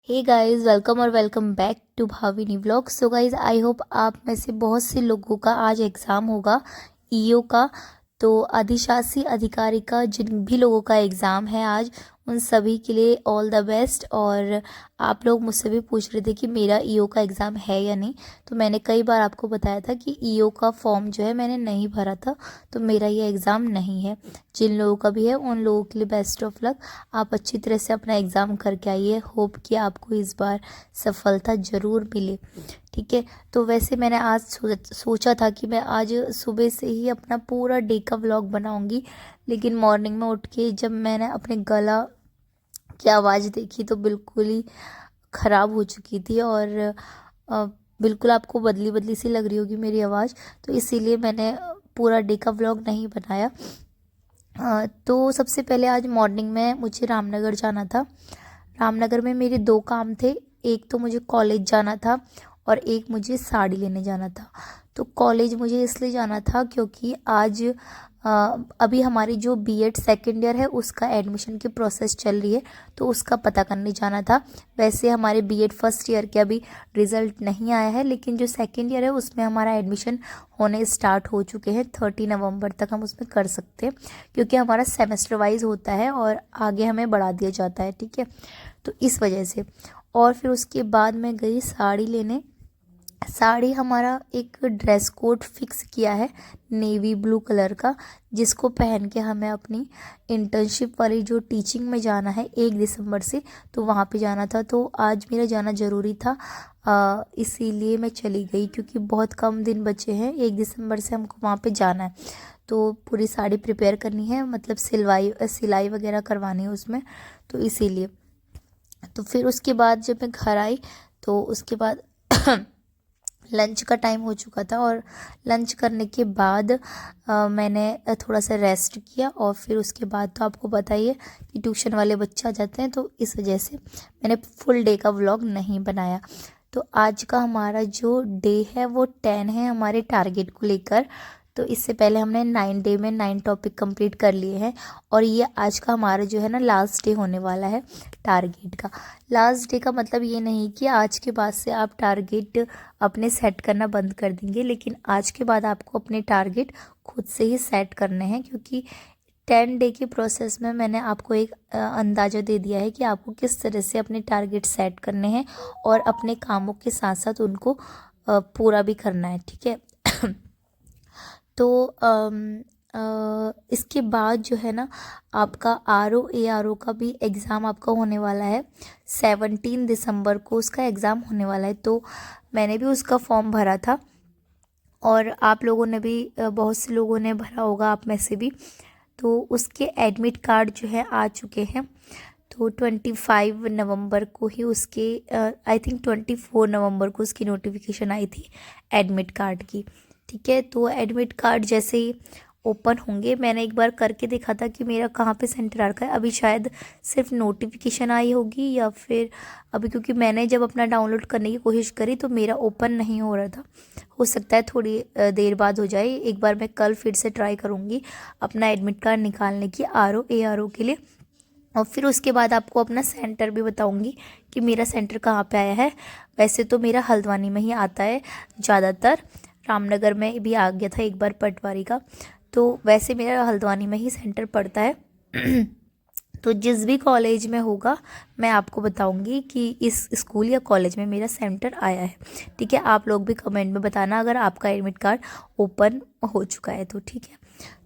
हे guys, welcome और welcome back to Bhavini vlog. So guys, I hope आप में से बहुत से लोगों का आज एग्ज़ाम होगा ईओ का। तो अधिशासी अधिकारी का जिन भी लोगों का एग्ज़ाम है आज, उन सभी के लिए ऑल द बेस्ट। और आप लोग मुझसे भी पूछ रहे थे कि मेरा ईओ का एग्ज़ाम है या नहीं। तो मैंने कई बार आपको बताया था कि ईओ का फॉर्म जो है मैंने नहीं भरा था, तो मेरा ये एग्ज़ाम नहीं है। जिन लोगों का भी है उन लोगों के लिए बेस्ट ऑफ लक। आप अच्छी तरह से अपना एग्ज़ाम करके आइए। होप कि आपको इस बार सफलता ज़रूर मिले। ठीक है, तो वैसे मैंने आज सोचा था कि मैं आज सुबह से ही अपना पूरा डे का व्लॉग बनाऊंगी, लेकिन मॉर्निंग में उठ के जब मैंने अपने गला की आवाज़ देखी तो बिल्कुल ही ख़राब हो चुकी थी। और अ, बिल्कुल आपको बदली बदली सी लग रही होगी मेरी आवाज़, तो इसीलिए मैंने पूरा डे का व्लॉग नहीं बनाया। तो सबसे पहले आज मॉर्निंग में मुझे रामनगर जाना था। रामनगर में मेरे दो काम थे। एक तो मुझे कॉलेज जाना था और एक मुझे साड़ी लेने जाना था। तो कॉलेज मुझे इसलिए जाना था क्योंकि आज अभी हमारी जो बीएड सेकेंड ईयर है उसका एडमिशन की प्रोसेस चल रही है, तो उसका पता करने जाना था। वैसे हमारे बीएड फर्स्ट ईयर के अभी रिज़ल्ट नहीं आया है, लेकिन जो सेकेंड ईयर है उसमें हमारा एडमिशन होने स्टार्ट हो चुके हैं। 30 नवंबर तक हम उसमें कर सकते हैं, क्योंकि हमारा सेमेस्टर वाइज होता है और आगे हमें बढ़ा दिया जाता है। ठीक है, तो इस वजह से। और फिर उसके बाद मैं गई साड़ी लेने। साड़ी हमारा एक ड्रेस कोड फिक्स किया है नेवी ब्लू कलर का, जिसको पहन के हमें अपनी इंटर्नशिप वाली जो टीचिंग में जाना है 1 दिसंबर से, तो वहाँ पे जाना था। तो आज मेरा जाना ज़रूरी था, इसीलिए मैं चली गई, क्योंकि बहुत कम दिन बचे हैं। 1 दिसंबर से हमको वहाँ पे जाना है, तो पूरी साड़ी प्रिपेयर करनी है, मतलब सिलाई वगैरह करवानी है उसमें, तो इसीलिए। तो फिर उसके बाद जब मैं घर आई तो उसके बाद लंच का टाइम हो चुका था। और लंच करने के बाद मैंने थोड़ा सा रेस्ट किया। और फिर उसके बाद तो आपको बताइए कि ट्यूशन वाले बच्चे आ जाते हैं, तो इस वजह से मैंने फुल डे का व्लॉग नहीं बनाया। तो आज का हमारा जो डे है वो 10 है हमारे टारगेट को लेकर। तो इससे पहले हमने 9 डे में 9 टॉपिक कंप्लीट कर लिए हैं, और ये आज का हमारा जो है ना लास्ट डे होने वाला है टारगेट का। लास्ट डे का मतलब ये नहीं कि आज के बाद से आप टारगेट अपने सेट करना बंद कर देंगे, लेकिन आज के बाद आपको अपने टारगेट खुद से ही सेट करने हैं, क्योंकि 10 डे के प्रोसेस में मैंने आपको एक अंदाज़ा दे दिया है कि आपको किस तरह से अपने टारगेट सेट करने हैं और अपने कामों के साथ साथ उनको पूरा भी करना है। ठीक है तो इसके बाद जो है ना, आपका RO का भी एग्ज़ाम आपका होने वाला है। 17 दिसंबर को उसका एग्ज़ाम होने वाला है, तो मैंने भी उसका फॉर्म भरा था, और आप लोगों ने भी बहुत से लोगों ने भरा होगा आप में से भी। तो उसके एडमिट कार्ड जो है आ चुके हैं। तो 25 नवंबर को ही उसके आई थिंक 24 नवंबर को उसकी नोटिफिकेशन आई थी एडमिट कार्ड की। ठीक है, तो एडमिट कार्ड जैसे ही ओपन होंगे, मैंने एक बार करके देखा था कि मेरा कहाँ पे सेंटर आ रखा है। अभी शायद सिर्फ नोटिफिकेशन आई होगी, या फिर अभी, क्योंकि मैंने जब अपना डाउनलोड करने की कोशिश करी तो मेरा ओपन नहीं हो रहा था। हो सकता है थोड़ी देर बाद हो जाए। एक बार मैं कल फिर से ट्राई करूँगी अपना एडमिट कार्ड निकालने की RO के लिए। और फिर उसके बाद आपको अपना सेंटर भी बताऊंगी कि मेरा सेंटर कहाँ पे आया है। वैसे तो मेरा हल्द्वानी में ही आता है ज़्यादातर, रामनगर में भी आ गया था एक बार पटवारी का, तो वैसे मेरा हल्द्वानी में ही सेंटर पड़ता है। तो जिस भी कॉलेज में होगा मैं आपको बताऊंगी कि इस स्कूल या कॉलेज में मेरा सेंटर आया है। ठीक है, आप लोग भी कमेंट में बताना अगर आपका एडमिट कार्ड ओपन हो चुका है तो। ठीक है,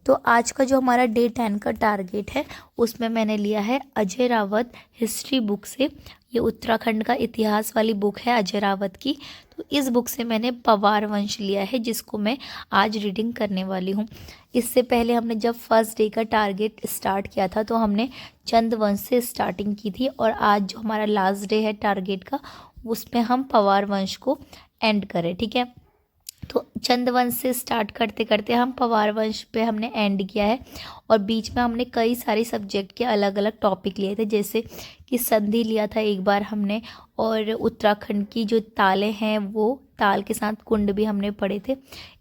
तो आज का जो हमारा डे 10 का टारगेट है उसमें मैंने लिया है अजय रावत हिस्ट्री बुक से। ये उत्तराखंड का इतिहास वाली बुक है अजय रावत की। तो इस बुक से मैंने पवार वंश लिया है, जिसको मैं आज रीडिंग करने वाली हूँ। इससे पहले हमने जब फर्स्ट डे का टारगेट स्टार्ट किया था तो हमने चंद वंश से स्टार्टिंग की थी, और आज जो हमारा लास्ट डे है टारगेट का उसमें हम पवार वंश को एंड करें। ठीक है, तो चंदवंश से स्टार्ट करते करते हम पवार वंश पे हमने एंड किया है, और बीच में हमने कई सारे सब्जेक्ट के अलग अलग टॉपिक लिए थे, जैसे कि संधि लिया था एक बार हमने, और उत्तराखंड की जो तालें हैं वो ताल के साथ कुंड भी हमने पढ़े थे।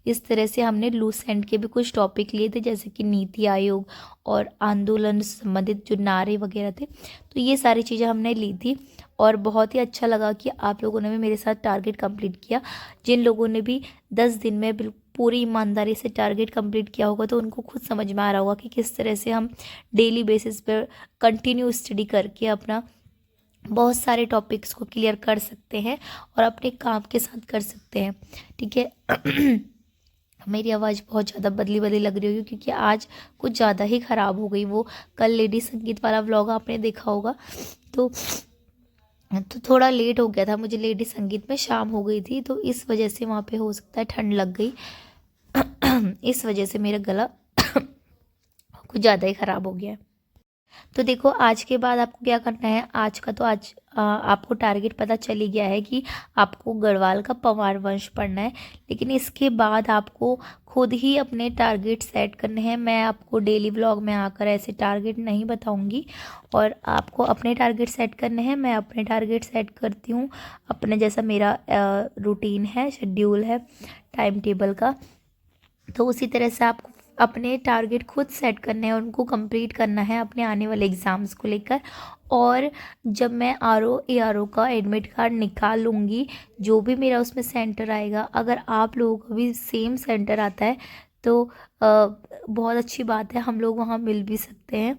इस तरह से हमने लूस एंड के भी कुछ टॉपिक लिए थे, जैसे कि नीति आयोग और आंदोलन से संबंधित जो नारे वगैरह थे, तो ये सारी चीज़ें हमने ली थी। और बहुत ही अच्छा लगा कि आप लोगों ने भी मेरे साथ टारगेट कंप्लीट किया। जिन लोगों ने भी 10 दिन में पूरी ईमानदारी से टारगेट कंप्लीट किया होगा तो उनको खुद समझ में आ रहा होगा कि किस तरह से हम डेली बेसिस पर कंटिन्यू स्टडी करके अपना बहुत सारे टॉपिक्स को क्लियर कर सकते हैं और अपने काम के साथ कर सकते हैं। ठीक है। मेरी आवाज़ बहुत ज़्यादा बदली बदली लग रही होगी क्योंकि आज कुछ ज़्यादा ही ख़राब हो गई। वो कल लेडी संगीत वाला व्लॉग आपने देखा होगा, तो थोड़ा लेट हो गया था मुझे लेडी संगीत में, शाम हो गई थी, तो इस वजह से वहाँ पे हो सकता है ठंड लग गई। इस वजह से मेरा गला कुछ ज़्यादा ही ख़राब हो गया है। तो देखो, आज के बाद आपको क्या करना है। आज का तो आपको टारगेट पता चल ही गया है कि आपको गढ़वाल का पंवार वंश पढ़ना है, लेकिन इसके बाद आपको खुद ही अपने टारगेट सेट करने हैं। मैं आपको डेली व्लॉग में आकर ऐसे टारगेट नहीं बताऊंगी और आपको अपने टारगेट सेट करने हैं। मैं अपने टारगेट सेट करती हूँ अपने जैसा मेरा रूटीन है, शेड्यूल है टाइम टेबल का, तो उसी तरह से आपको अपने टारगेट खुद सेट करने हैं, उनको कंप्लीट करना है अपने आने वाले एग्ज़ाम्स को लेकर। और जब मैं ARO का एडमिट कार्ड निकाल लूँगी, जो भी मेरा उसमें सेंटर आएगा, अगर आप लोगों का भी सेम सेंटर आता है तो बहुत अच्छी बात है, हम लोग वहाँ मिल भी सकते हैं।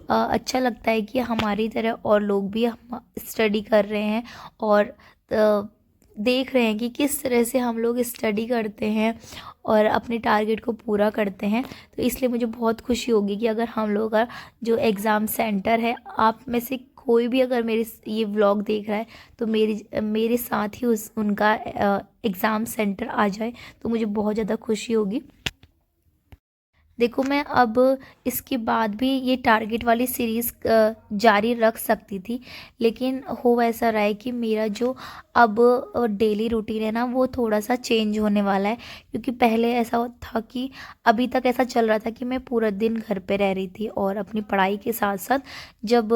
अच्छा लगता है कि हमारी तरह और लोग भी हम स्टडी कर रहे हैं और देख रहे हैं कि किस तरह से हम लोग स्टडी करते हैं और अपने टारगेट को पूरा करते हैं। तो इसलिए मुझे बहुत खुशी होगी कि अगर हम लोग का जो एग्ज़ाम सेंटर है, आप में से कोई भी अगर मेरे ये व्लॉग देख रहा है तो मेरे साथ ही उनका एग्ज़ाम सेंटर आ जाए तो मुझे बहुत ज़्यादा खुशी होगी। देखो, मैं अब इसके बाद भी ये टारगेट वाली सीरीज़ जारी रख सकती थी, लेकिन हो ऐसा रहा है कि मेरा जो अब डेली रूटीन है ना, वो थोड़ा सा चेंज होने वाला है। क्योंकि पहले ऐसा था कि अभी तक ऐसा चल रहा था कि मैं पूरा दिन घर पे रह रही थी और अपनी पढ़ाई के साथ साथ जब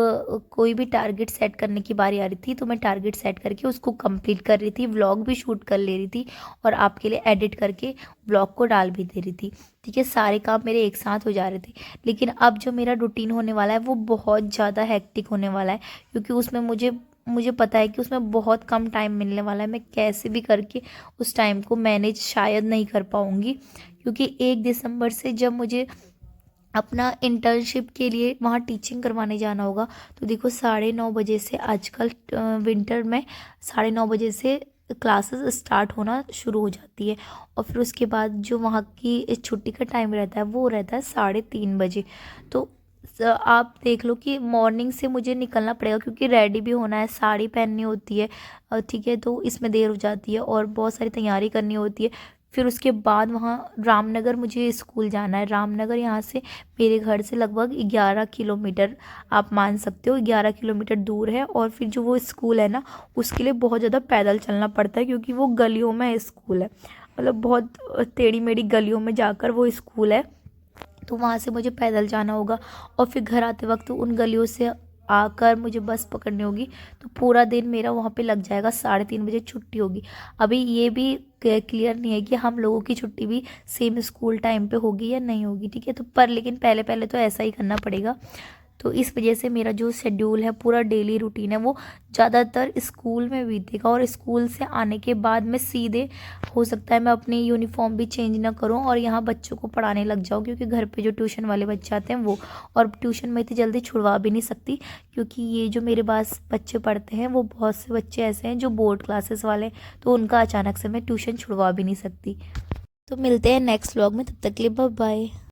कोई भी टारगेट सेट करने की बारी आ रही थी तो मैं टारगेट सेट करके उसको कंप्लीट कर रही थी, व्लॉग भी शूट कर ले रही थी और आपके लिए एडिट करके व्लॉग को डाल भी दे रही थी। ठीक है, सारे काम मेरे एक साथ हो जा रहे थे। लेकिन अब जो मेरा रूटीन होने वाला है वो बहुत ज़्यादा हेक्टिक होने वाला है, क्योंकि उसमें मुझे पता है कि उसमें बहुत कम टाइम मिलने वाला है। मैं कैसे भी करके उस टाइम को मैनेज शायद नहीं कर पाऊँगी, क्योंकि 1 दिसंबर से जब मुझे अपना इंटर्नशिप के लिए वहाँ टीचिंग करवाने जाना होगा, तो देखो 9:30 बजे से, आजकल विंटर में 9:30 बजे से क्लासेस स्टार्ट होना शुरू हो जाती है और फिर उसके बाद जो वहाँ की छुट्टी का टाइम रहता है वो रहता है 3:30 बजे। तो आप देख लो कि मॉर्निंग से मुझे निकलना पड़ेगा, क्योंकि रेडी भी होना है, साड़ी पहननी होती है। ठीक है, तो इसमें देर हो जाती है और बहुत सारी तैयारी करनी होती है। फिर उसके बाद वहाँ रामनगर मुझे स्कूल जाना है। रामनगर यहाँ से मेरे घर से लगभग 11 किलोमीटर, आप मान सकते हो 11 किलोमीटर दूर है। और फिर जो वो स्कूल है ना, उसके लिए बहुत ज़्यादा पैदल चलना पड़ता है, क्योंकि वो गलियों में स्कूल है, मतलब बहुत टेढ़ी मेढ़ी गलियों में जाकर वो स्कूल है। तो वहाँ से मुझे पैदल जाना होगा और फिर घर आते वक्त उन गलियों से आकर मुझे बस पकड़नी होगी। तो पूरा दिन मेरा वहाँ पे लग जाएगा, 3:30 बजे छुट्टी होगी। अभी ये भी क्लियर नहीं है कि हम लोगों की छुट्टी भी सेम स्कूल टाइम पे होगी या नहीं होगी। ठीक है, तो लेकिन पहले पहले तो ऐसा ही करना पड़ेगा। तो इस वजह से मेरा जो शेड्यूल है, पूरा डेली रूटीन है, वो ज़्यादातर स्कूल में बीतेगा। और स्कूल से आने के बाद मैं सीधे, हो सकता है मैं अपनी यूनिफॉर्म भी चेंज ना करूं और यहाँ बच्चों को पढ़ाने लग जाऊं, क्योंकि घर पे जो ट्यूशन वाले बच्चे आते हैं वो, और ट्यूशन में इतनी जल्दी छुड़वा भी नहीं सकती, क्योंकि ये जो मेरे पास बच्चे पढ़ते हैं वो बहुत से बच्चे ऐसे हैं जो बोर्ड क्लासेस वाले, तो उनका अचानक से मैं ट्यूशन छुड़वा भी नहीं सकती। तो मिलते हैं नेक्स्ट व्लॉग में, तब तक के लिए बाय बाय।